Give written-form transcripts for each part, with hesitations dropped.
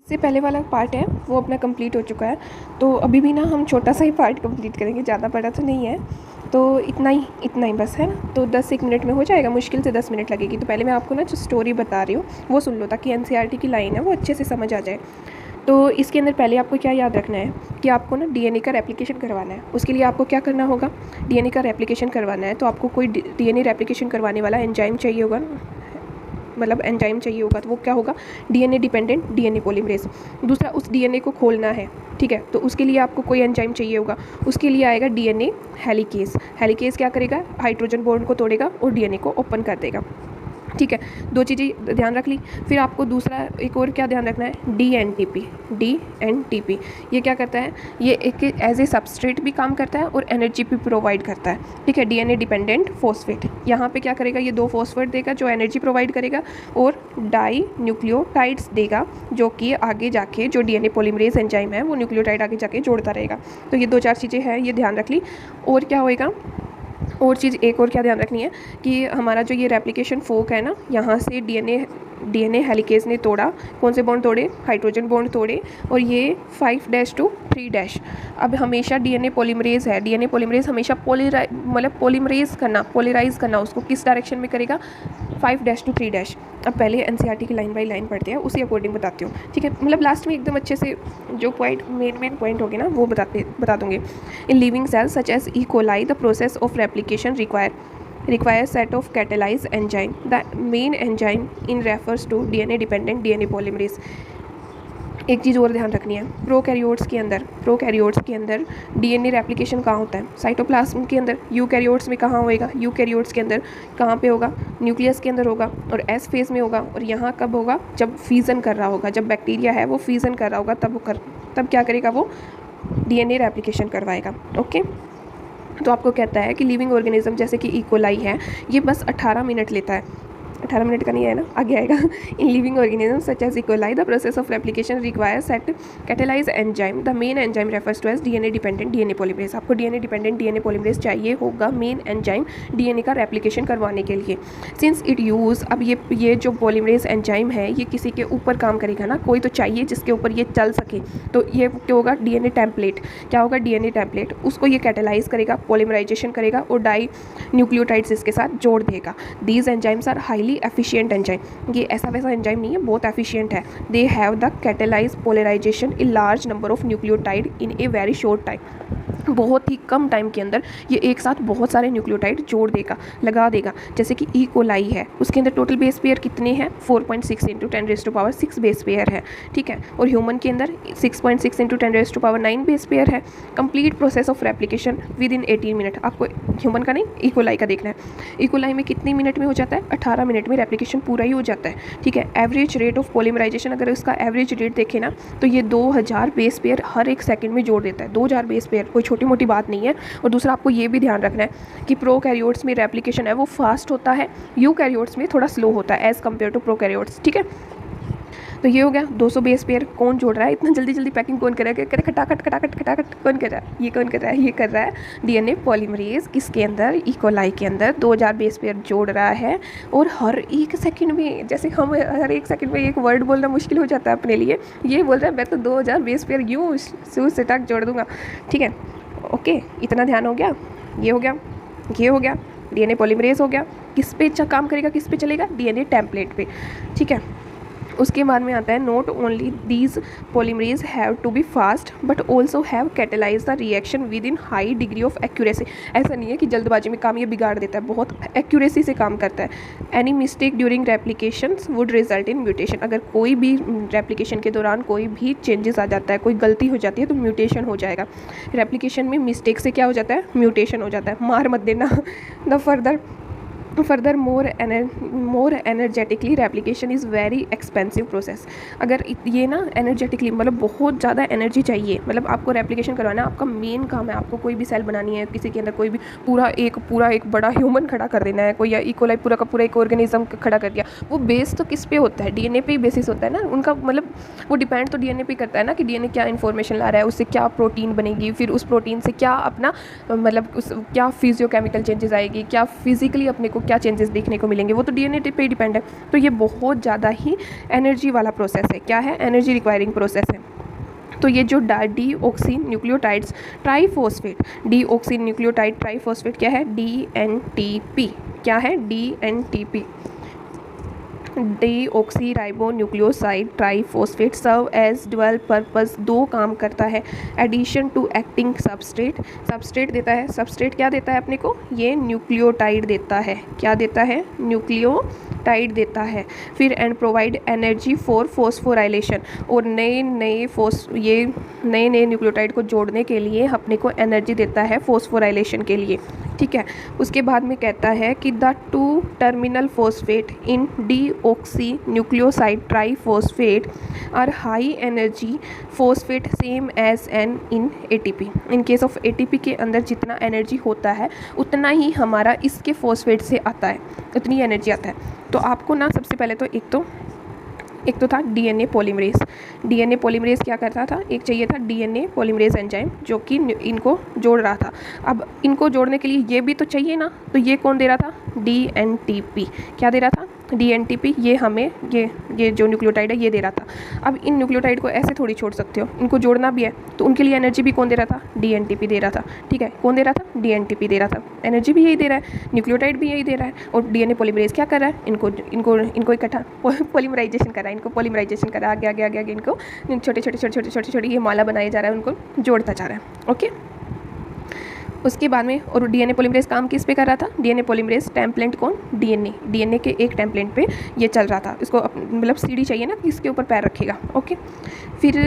इससे पहले वाला पार्ट है वो अपना कंप्लीट हो चुका है, तो अभी भी ना हम छोटा सा ही पार्ट कंप्लीट करेंगे, ज़्यादा बड़ा तो नहीं है, तो इतना ही बस है ना। तो 10 मिनट में हो जाएगा, मुश्किल से 10 मिनट लगेगी। तो पहले मैं आपको ना जो स्टोरी बता रही हूँ वो सुन लो, ताकि एनसीईआरटी की लाइन है वो अच्छे से समझ आ जाए। तो इसके अंदर पहले आपको क्या याद रखना है कि आपको ना डीएनए का रेप्लिकेशन करवाना है। उसके लिए आपको क्या करना होगा, डीएनए का रेप्लिकेशन करवाना है तो आपको कोई डीएनए रेप्लिकेशन करवाने वाला एंजाइम चाहिए होगा, मतलब एंजाइम चाहिए होगा। तो वो क्या होगा, डीएनए डिपेंडेंट डीएनए पॉलीमरेज। दूसरा, उस डीएनए को खोलना है, ठीक है, तो उसके लिए आपको कोई एंजाइम चाहिए होगा। उसके लिए आएगा डीएनए हेलिकेज। हेलिकेज क्या करेगा, हाइड्रोजन बॉन्ड को तोड़ेगा और डीएनए को ओपन कर देगा, ठीक है। 2 चीज़ें ध्यान रख ली। फिर आपको दूसरा एक और क्या ध्यान रखना है, डीएनटीपी। ये क्या करता है, ये एक एज ए सबस्ट्रेट भी काम करता है और एनर्जी भी प्रोवाइड करता है, ठीक है। डीएनए डिपेंडेंट फॉस्फेट यहाँ पे क्या करेगा, ये 2 फॉस्फेट देगा जो एनर्जी प्रोवाइड करेगा, और डाई न्यूक्लियोटाइड्स देगा जो कि आगे जाके जो डीएनए पॉलीमरेज एंजाइम है वो न्यूक्लियोटाइड आगे जाके जोड़ता रहेगा। तो ये 2-4 चीज़ें हैं, ये ध्यान रख ली। और क्या होएगा, और चीज़ एक और क्या ध्यान रखनी है कि हमारा जो ये रेप्लिकेशन फोक है ना, यहाँ से डीएनए हेलिकेज ने तोड़ा, कौन से बॉन्ड तोड़े, हाइड्रोजन बॉन्ड तोड़े, और ये 5' to 3'। अब हमेशा डीएनए पॉलीमरेज है, डीएनए पॉलीमरेज हमेशा पोलराइज करना उसको किस डायरेक्शन में करेगा, 5' to 3'। अब पहले एनसीईआरटी की लाइन बाय लाइन पढ़ते हैं, उसी अकॉर्डिंग बताती हूँ, ठीक है। मतलब लास्ट में एकदम अच्छे से जो पॉइंट मेन पॉइंट होंगे ना वो बता दूँगी। In living cells such as E coli the process of replication requires set of catalyzed enzyme. The main enzyme in refers to DNA dependent DNA polymerase. एक चीज़ और ध्यान रखनी है, प्रोकैरियोट्स के अंदर डीएनए रेप्लिकेशन कहाँ होता है, साइटोप्लाज्म के अंदर। यूकैरियोट्स में कहाँ होएगा, यूकैरियोट्स के अंदर कहाँ पे होगा, न्यूक्लियस के अंदर होगा और एस फेज में होगा। और यहाँ कब होगा, जब फीजन कर रहा होगा, जब बैक्टीरिया है वो फीजन कर रहा होगा, तब क्या करेगा, वो डीएनए रेप्लिकेशन करवाएगा, ओके। तो आपको कहता है कि लिविंग ऑर्गेनिज्म जैसे कि इकोलाई है, ये बस 18 मिनट लेता है, 18 मिनट का नहीं है ना, आगे आएगा। In living organism such as E coli the process of replication requires set catalyse enzyme. The main enzyme refers to as DNA dependent DNA polymerase. आपको डीएनए डिपेंडेंट डीएनए पॉलीमरेज चाहिए होगा मेन एंजाइम डीएनए का replication करवाने के लिए। Since it use, अब ये जो पॉलीमरेज एंजाइम है ये किसी के ऊपर काम करेगा ना, कोई तो चाहिए जिसके ऊपर ये चल सके। तो ये क्या होगा, डीएनए टेम्पलेट। क्या होगा, डीएनए टेम्पलेट, उसको ये कैटेलाइज करेगा, पॉलीमराइजेशन करेगा और डाई न्यूक्लियोटाइड्स इसके साथ जोड़ देगा। These enzymes are highly efficient enzyme. ये ऐसा वैसा एंजाइम नहीं है, बहुत एफिशिएंट है। They have the catalyse polarisation in large number of nucleotide in a very short time. बहुत ही कम टाइम के अंदर ये एक साथ बहुत सारे न्यूक्लियोटाइड जोड़ देगा, लगा देगा। जैसे कि ई कोलाई है, उसके अंदर टोटल बेस पेयर कितने हैं, 4.6 × 10⁻6 बेस पेयर है, ठीक है। और ह्यूमन के अंदर 6.6 × 10⁻9 बेस पेयर है। Complete process of replication with in 18 minute. आपको ह्यूमन का नहीं, ई कोलाई का देखना है। ई कोलाई में कितने मिनट में हो जाता है, 18 मिनट में रेप्लिकेशन पूरा ही हो जाता है, ठीक है। एवरेज रेट ऑफ पॉलीमराइजेशन, अगर इसका एवरेज रेट देखें ना तो ये 2000 बेस पेयर हर एक सेकंड में जोड़ देता है। 2000 बेस पेयर कोई छोटी मोटी बात नहीं है। और दूसरा, आपको ये भी ध्यान रखना है कि प्रोकैरियोट्स में रेप्लिकेशन है वो फास्ट होता है, यूकैरियोट्स में थोड़ा स्लो होता है एज़ कम्पेयर टू प्रोकैरियोट्स, ठीक है। तो ये हो गया 200 बेस पेयर। कौन जोड़ रहा है इतना जल्दी पैकिंग, कौन कर रहा है, करे खटाखट कौन कर रहा है, ये कौन कर रहा है, ये कर रहा है डीएनए पॉलीमरेज। किसके अंदर, ई कोलाई के अंदर 2000 बेस पेयर जोड़ रहा है। और हर एक सेकंड में, जैसे हम हर एक सेकंड में एक वर्ड बोलना मुश्किल हो जाता है अपने लिए, ये बोल रहा है मैं तो 2000 बेस पेयर यूँ सूर से टक जोड़ दूंगा, ठीक है, ओके। इतना ध्यान हो गया, ये हो गया डीएनए पॉलीमरेज हो गया। किस पे काम करेगा, किस पे चलेगा, डीएनए टेम्पलेट पे, ठीक है। उसके बाद में आता है, not only these polymerase have to be fast but also have catalyse the reaction with in high degree of accuracy. ऐसा नहीं है कि जल्दबाजी में काम ये बिगाड़ देता है, बहुत एक्यूरेसी से काम करता है। Any mistake during replication would result in mutation. अगर कोई भी रेप्लिकेशन के दौरान कोई भी चेंजेस आ जाता है, कोई गलती हो जाती है तो म्यूटेशन हो जाएगा। रेप्लिकेशन में मिस्टेक से क्या हो जाता है, म्यूटेशन हो जाता है। मार मत देना। The further more energetically replication is very expensive process. अगर ये ना एनर्जेटिकली, मतलब बहुत ज़्यादा एनर्जी चाहिए, मतलब आपको रेप्लिकेशन करवाना आपका मेन काम है। आपको कोई भी सेल बनानी है, किसी के अंदर कोई भी पूरा एक बड़ा ह्यूमन खड़ा कर देना है, कोई या इकोलाई पूरा का पूरा एक ऑर्गेनिज्म खड़ा कर दिया, वो बेस तो किस पे होता है, डीएनए पे ही बेसिस होता है ना उनका। मतलब वो डिपेंड तो डीएनए पे करता है ना कि डीएनए क्या इन्फॉर्मेशन ला रहा है, उससे क्या प्रोटीन बनेगी, फिर उस प्रोटीन से क्या अपना मतलब क्या फिजियोकेमिकल चेंजेस आएगी, क्या फिजिकली अपने को क्या चेंजेस देखने को मिलेंगे, वो तो डीएनए पे डिपेंड है। तो ये बहुत ज़्यादा ही एनर्जी वाला प्रोसेस है। क्या है? एनर्जी रिक्वायरिंग प्रोसेस है। तो ये जो deoxynucleotides triphosphate, deoxynucleotide triphosphate क्या है? DNTP। क्या है? DNTP, deoxyribonucleoside triphosphate serve as dual purpose, दो काम करता है। Addition to acting substrate, substrate देता है। सबस्ट्रेट क्या देता है अपने को? ये न्यूक्लियोटाइड देता है। क्या देता है? न्यूक्लियोटाइड देता है। फिर and provide energy for phosphorylation, और नए नए न्यूक्लियोटाइड को जोड़ने के लिए अपने को एनर्जी देता है फॉस्फोराइलेशन के लिए। ठीक है। उसके बाद में कहता है कि the two terminal phosphate in deoxynucleoside triphosphate are high energy phosphate same as an in ATP। In case of ATP के अंदर जितना एनर्जी होता है उतना ही हमारा इसके फॉस्फेट से आता है, उतनी एनर्जी आता है। तो आपको ना सबसे पहले तो एक तो था DNA पॉलीमरेज। DNA पॉलीमरेज क्या करता था? एक चाहिए था DNA पॉलीमरेज एंजाइम जो कि इनको जोड़ रहा था। अब इनको जोड़ने के लिए ये भी तो चाहिए ना, तो ये कौन दे रहा था? DNTP। क्या दे रहा था? DNTP। ये हमें ये जो न्यूक्लियोटाइड है ये दे रहा था। अब इन न्यूक्लियोटाइड को ऐसे थोड़ी छोड़ सकते हो, इनको जोड़ना भी है, तो उनके लिए एनर्जी भी कौन दे रहा था? DNTP दे रहा था। ठीक है। कौन दे रहा था? DNTP दे रहा था। एनर्जी भी यही दे रहा है, न्यूक्लियोटाइड भी यही दे रहा है, और DNA पॉलीमरेज क्या कर रहा है? इनको इकट्ठा पॉलीमराइजेशन कर रहा है। इनको पॉलीमराइजेशन कर रहा है, आगे इनको छोटे ये माला बनाया जा रहा है, उनको जोड़ता जा रहा है। ओके। उसके बाद में और DNA पॉलीमरेज काम किस पे कर रहा था? DNA पॉलीमरेज टेम्पलेट कौन? DNA के एक टेम्पलेट पे ये चल रहा था। इसको मतलब सीढ़ी चाहिए ना कि इसके ऊपर पैर रखेगा। ओके। फिर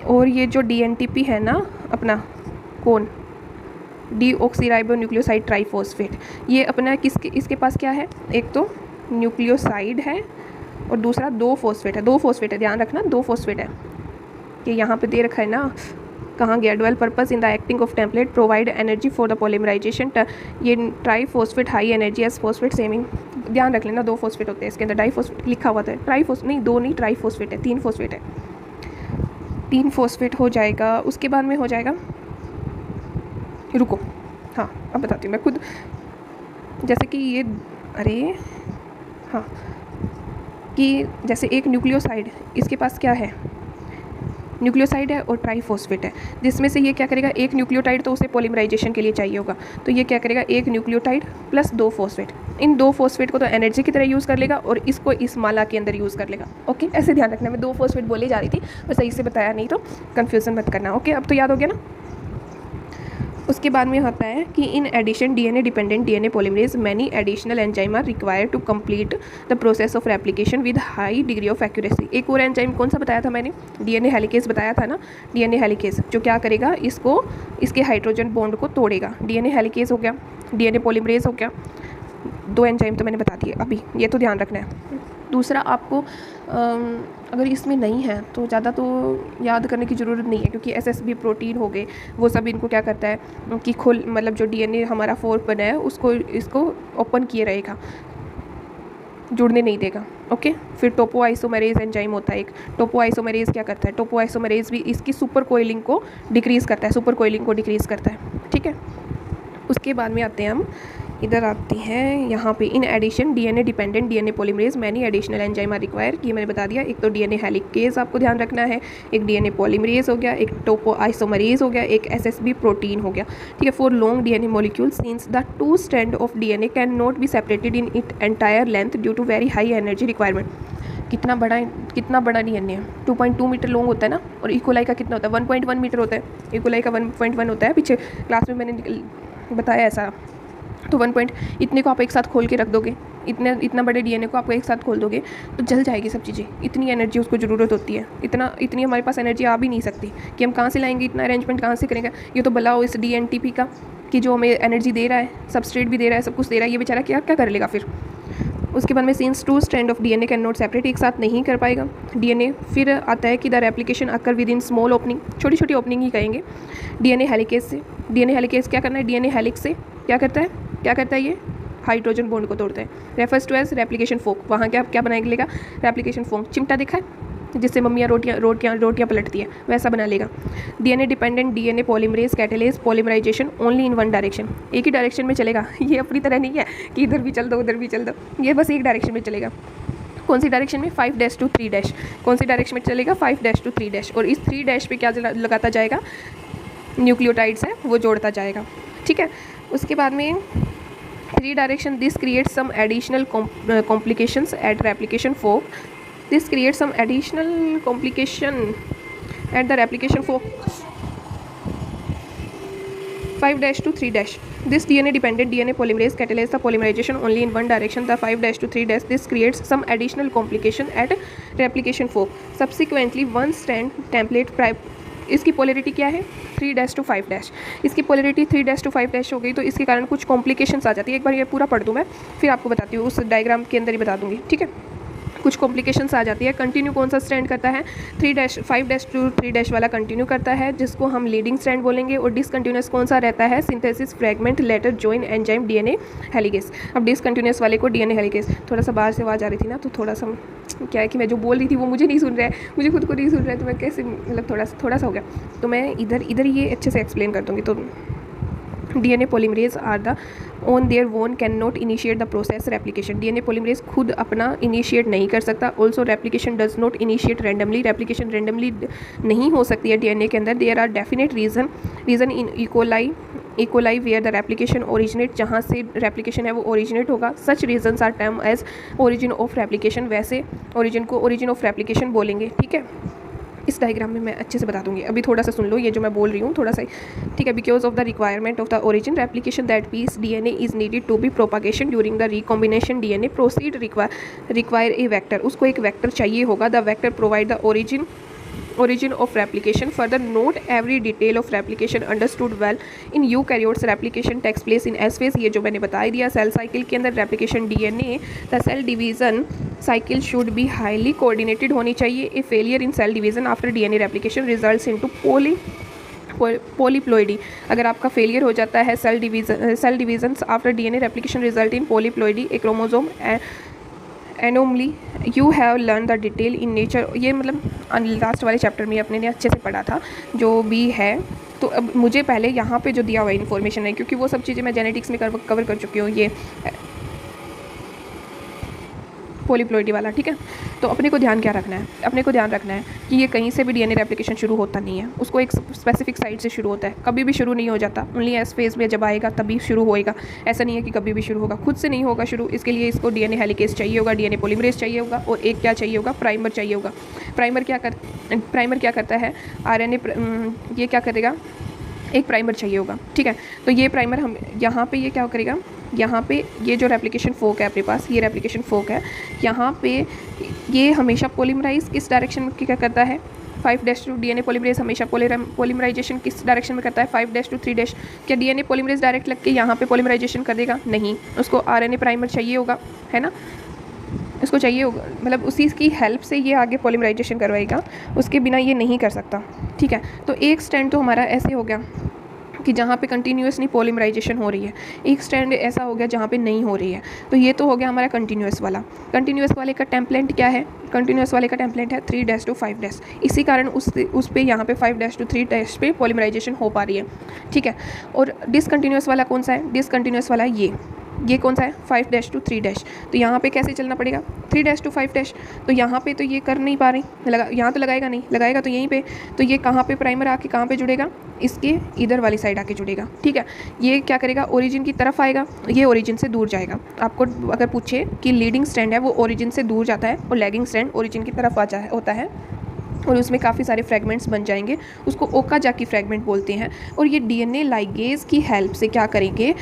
और ये जो DNTP है ना अपना, कौन? डीऑक्सीराइबो न्यूक्लियोसाइड ट्राईफॉस्फेट, ये अपना इसके पास क्या है? एक तो न्यूक्लियोसाइड है और दूसरा 2 फॉस्फेट है। 2 फॉस्फेट है, ध्यान रखना 2 फॉस्फेट है। ये यहाँ पे दे रखा है ना, कहाँ गया? Dual purpose in the acting of template provide energy for the polymerisation. ये triphosphate high energy as phosphate सेमिंग, ध्यान रख लेना 2 फॉस्फेट होते हैं इसके अंदर। डाईफॉस्फेट लिखा हुआ था, ट्राईफॉस्फेट नहीं, 2 नहीं, ट्राईफॉस्फेट है, 3 फॉस्फेट है। 3 फॉस्फेट हो जाएगा। उसके बाद में हो जाएगा, रुको, हाँ अब बताती हूँ मैं खुद। जैसे कि ये, अरे हाँ, कि जैसे एक न्यूक्लियोसाइड, इसके पास क्या है? न्यूक्लियोसाइड है और ट्राईफॉस्फेट है, जिसमें से ये क्या करेगा? एक न्यूक्लियोटाइड तो उसे पॉलीमराइजेशन के लिए चाहिए होगा, तो ये क्या करेगा? एक न्यूक्लियोटाइड प्लस 2 फॉस्फेट। इन 2 फॉस्फेट को तो एनर्जी की तरह यूज़ कर लेगा और इसको इस माला के अंदर यूज़ कर लेगा। ओके, ऐसे ध्यान रखना। मैं 2 फॉस्फेट बोले जा रही थी और सही से बताया नहीं, तो कन्फ्यूज़न मत करना। ओके, अब तो याद हो गया ना। उसके बाद में होता है कि in addition DNA dependent DNA polymerase many additional enzyme are required to complete the process of replication with high degree of accuracy. एक और एंजाइम कौन सा बताया था मैंने? DNA हेलिकेज बताया था ना। DNA हेलिकेज जो क्या करेगा? इसके हाइड्रोजन बॉन्ड को तोड़ेगा। DNA हेलिकेज हो गया, DNA पॉलीमरेज हो गया। 2 एंजाइम तो मैंने बता दिए अभी, ये तो ध्यान रखना है। दूसरा आपको अगर इसमें नहीं है तो ज़्यादा तो याद करने की ज़रूरत नहीं है, क्योंकि SSB प्रोटीन हो गए, वो सब इनको क्या करता है कि मतलब जो DNA हमारा फोर्क बना है इसको ओपन किए रहेगा, जुड़ने नहीं देगा। ओके। फिर टोपो आइसोमेरेज एंजाइम होता है एक। टोपो आइसोमेरेज क्या करता है? टोपो आइसोमेरेज भी इसकी सुपर कोइलिंग को डिक्रीज़ करता है, सुपर कोइलिंग को डिक्रीज़ करता है। ठीक है। उसके बाद में आते हैं हम, इधर आती हैं यहाँ पे। In addition DNA dependent DNA polymerase many additional enzyme are require, ये मैंने बता दिया। एक तो DNA हेलिकेज आपको ध्यान रखना है, एक DNA पॉलीमरेज हो गया, एक टोपो आइसोमरेज हो गया, एक SSB प्रोटीन हो गया। ठीक है। For long DNA molecule since the 2 strand of DNA can not be separated in it entire length due to very high energy requirement. कितना बड़ा DNA है? 2.2 मीटर लॉन्ग होता है ना, और इकोलाई का कितना होता है? 1.1 मीटर होता है। इकोलाई का 1.1 होता है, पीछे क्लास में मैंने बताया ऐसा। तो 1 इतने को आप एक साथ खोल के रख दोगे, इतना बड़े DNA को आप एक साथ खोल दोगे तो जल जाएगी सब चीज़ें। इतनी एनर्जी उसको ज़रूरत होती है। इतनी हमारे पास एनर्जी आ भी नहीं सकती कि हम कहाँ से लाएंगे, इतना अरेंजमेंट कहाँ से करेंगे। ये तो भला हो इस DNTP का कि जो हमें एनर्जी दे रहा है, सबस्ट्रेट भी दे रहा है, सब कुछ दे रहा है, ये बेचारा क्या कर लेगा फिर। उसके बाद में since 2 strand of DNA can not separate, एक साथ नहीं कर पाएगा DNA। फिर आता है कि the replication occur with in small opening, छोटी छोटी ओपनिंग ही कहेंगे। DNA हेलिकेज से, DNA हेलिकेज क्या करना है? DNA हेलिक्स से क्या करता है ये? हाइड्रोजन बॉन्ड को तोड़ता है। Refers to as replication fork. वहाँ क्या बनाएगा लेगा? Replication fork. चिमटा देखा है? जिससे मम्मियाँ रोटियाँ पलटती है, वैसा बना लेगा। DNA dependent DNA polymerase catalyse polymerisation only in one direction, एक ही डायरेक्शन में चलेगा। ये अपनी तरह नहीं है कि इधर भी चल दो उधर भी चल दो, ये बस एक डायरेक्शन में चलेगा। कौन सी डायरेक्शन में? 5' to 3'। कौन सी डायरेक्शन में चलेगा? 5' to 3'। और इस 3' पे क्या लगाता जाएगा? न्यूक्लियोटाइड्स है वो जोड़ता जाएगा, ठीक है। उसके बाद में 3 direction, this create some additional complications at replication fork, this create some additional complication at the replication fork 5' to 3'. This DNA dependent DNA polymerase catalyzes the polymerization only in one direction, the 5' to 3'. This creates some additional complication at replication fork. Subsequently, one strand template इसकी polarity क्या है? 3' to 5'। इसकी polarity 3' to 5' हो गई तो इसके कारण कुछ कॉम्प्लिकेशंस आ जाती है। एक बार ये पूरा पढ़ दूँ मैं, फिर आपको बताती हूँ, उस डायग्राम के अंदर ही बता दूँगी, ठीक है। कुछ कॉम्प्लिकेशंस आ जाती है। कंटिन्यू कौन सा स्ट्रैंड करता है? 5' to 3' वाला कंटिन्यू करता है, जिसको हम लीडिंग स्ट्रैंड बोलेंगे। और डिसकंटिन्यूस कौन सा रहता है? Synthesis fragment later join enzyme DNA helicase. अब डिसकंटिन्यूस वाले को DNA हेलिकेज। थोड़ा सा बाहर से आवाज़ आ रही थी ना, तो थोड़ा सा क्या है कि मैं जो बोल रही थी वो मुझे नहीं सुन रहा है, मुझे खुद को नहीं सुन रहा है, तो मैं कैसे, मतलब थोड़ा सा हो गया, तो मैं इधर ये अच्छे से एक्सप्लेन कर दूँगी। तो DNA polymerase are the on their own cannot initiate the process replication. DNA polymerase खुद अपना initiate नहीं कर सकता. Also replication does not initiate randomly. Replication randomly नहीं हो सकती है DNA के अंदर. There are definite reason in E. coli where the replication originate, जहाँ से replication है वो originate होगा. Such reasons are termed as origin of replication. वैसे origin को origin of replication बोलेंगे, ठीक है। इस डायग्राम में मैं अच्छे से बता दूंगी, अभी थोड़ा सा सुन लो ये जो मैं बोल रही हूँ थोड़ा सा, ठीक है। Because of the requirement of the origin replication that piece DNA is needed to be propagation during the recombination DNA proceed require a vector, उसको एक वेक्टर चाहिए होगा। The vector provide the origin of replication. Further, not every detail of replication understood well in eukaryotes. Replication takes place in S phase, ये जो मैंने बता दिया। Cell cycle के अंदर replication DNA, the cell division cycle should be highly coordinated होनी चाहिए। A failure in cell division after DNA replication results into polyploidy। अगर आपका फेलियर हो जाता है cell division after DNA replication result in polyploidy, a chromosome anomaly. You have learn the detail in nature, ये मतलब last वाले chapter में अपने ने अच्छे से पढ़ा था जो भी है। तो अब मुझे पहले यहाँ पे जो दिया हुआ इन्फॉर्मेशन है, क्योंकि वो सब चीज़ें मैं जेनेटिक्स में कवर कर चुकी हूँ, ये पोलीप्लॉइडी वाला, ठीक है। तो अपने को ध्यान क्या रखना है? अपने को ध्यान रखना है कि ये कहीं से भी DNA रेप्लिकेशन शुरू होता नहीं है, उसको एक स्पेसिफिक साइट से शुरू होता है, कभी भी शुरू नहीं हो जाता। ओनली एस फेज में जब आएगा तभी शुरू होएगा, ऐसा नहीं है कि कभी भी शुरू होगा, खुद से नहीं होगा शुरू। इसके लिए इसको DNA हेलिकेज चाहिए होगा, DNA पॉलीमरेज चाहिए होगा, और एक क्या चाहिए होगा? प्राइमर चाहिए होगा। प्राइमर क्या करता है? RNA ये क्या करेगा? एक प्राइमर चाहिए होगा, ठीक है। तो ये प्राइमर हम यहाँ पे ये क्या करेगा? यहाँ पे ये जो रेप्लिकेशन फोक है अपने पास, ये रेप्लिकेशन फोक है, यहाँ पे ये हमेशा पॉलीमराइज किस डायरेक्शन में क्या करता है? 5' टू DNA पॉलीमरेज हमेशा पॉलीमराइजेशन किस डायरेक्शन में करता है? 5' टू 3'। क्या DNA पॉलीमरेज डायरेक्ट लग के यहाँ पे पॉलीमराइजेशन कर देगा? नहीं, उसको RNA प्राइमर चाहिए होगा, है ना, इसको चाहिए होगा, मतलब उसी की हेल्प से ये आगे पॉलीमराइजेशन करवाएगा, उसके बिना ये नहीं कर सकता, ठीक है। तो एक स्टैंड तो हमारा ऐसे हो गया कि जहाँ पे कंटिन्यूसली पॉलीमराइजेशन हो रही है, एक स्टैंड ऐसा हो गया जहाँ पे नहीं हो रही है। तो ये तो हो गया हमारा कंटिन्यूस वाला। कंटिन्यूस वाले का टेम्पलेट क्या है? कंटिन्यूस वाले का टेम्पलेट है 3' टू 5'। इसी कारण उस पे यहाँ पे 5' टू 3' पे पॉलीमराइजेशन हो पा रही है, ठीक है। और डिसकंटिन्यूस वाला कौन सा है? डिसकंटिन्यूस वाला ये कौन सा है? 5' टू 3'। तो यहाँ पे कैसे चलना पड़ेगा? 3' टू 5'। तो यहाँ पे तो ये कर नहीं पा रही, यहाँ तो लगाएगा नहीं, लगाएगा तो यहीं पे। तो ये कहाँ पे प्राइमर आके कहाँ पे जुड़ेगा? इसके इधर वाली साइड आके जुड़ेगा, ठीक है। ये क्या करेगा? ओरिजिन की तरफ आएगा, ये ओरिजिन से दूर जाएगा। आपको अगर पूछे कि लीडिंग स्ट्रैंड है वो ओरिजिन से दूर जाता है और लैगिंग स्ट्रैंड ओरिजिन की तरफ होता है, और उसमें काफ़ी सारे फ्रेगमेंट्स बन जाएंगे, उसको ओकाजाकी फ्रेगमेंट बोलते हैं। और ये DNA लाइगेज की हेल्प से क्या करेंगे?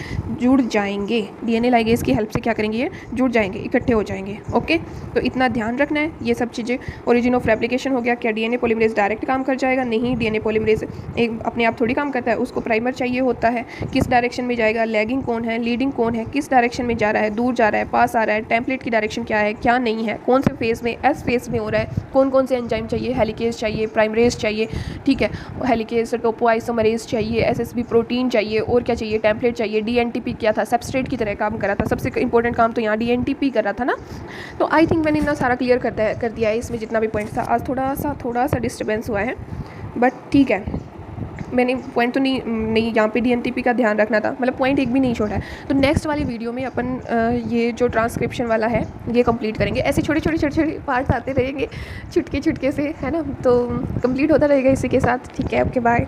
जुड़ जाएंगे। DNA लाइगेज की हेल्प से क्या करेंगे? ये जुड़ जाएंगे, इकट्ठे हो जाएंगे, ओके। तो इतना ध्यान रखना है, ये सब चीज़ें। ओरिजिन ऑफ रेप्लिकेशन हो गया। क्या DNA पॉलीमरेज डायरेक्ट काम कर जाएगा? नहीं, DNA पॉलीमरेज एक अपने आप थोड़ी काम करता है, उसको प्राइमर चाहिए होता है। किस डायरेक्शन में जाएगा? लैगिंग कौन है, लीडिंग कौन है, किस डायरेक्शन में जा रहा है, दूर जा रहा है, पास आ रहा है, टेम्पलेट की डायरेक्शन क्या है, क्या नहीं है, कौन से फेज़ में, एस फेज़ में हो रहा है, कौन कौन से एंजाइम चाहिए, हेलिकेज चाहिए, प्राइमरेज चाहिए, ठीक है, हेलिकेज टोपोआइसोमरेज चाहिए, SSB प्रोटीन चाहिए, और क्या चाहिए, टेम्पलेट चाहिए, DNTP क्या था, सबस्ट्रेट की तरह काम कर रहा था, सबसे इंपॉर्टेंट काम तो यहाँ DNTP कर रहा था ना। तो आई थिंक मैंने इतना सारा क्लियर कर दिया है इसमें जितना भी पॉइंट्स था। आज थोड़ा सा डिस्टर्बेंस हुआ है, बट ठीक है, मैंने पॉइंट तो नहीं यहाँ पे DNTP का ध्यान रखना था, मतलब पॉइंट एक भी नहीं छोड़ा है। तो नेक्स्ट वाली वीडियो में अपन ये जो ट्रांसक्रिप्शन वाला है ये कंप्लीट करेंगे। ऐसे छोटे छोटे पार्ट्स आते रहेंगे, छुटके से, है ना, तो कंप्लीट होता रहेगा इसी के साथ। ठीक है, ओके, बाय।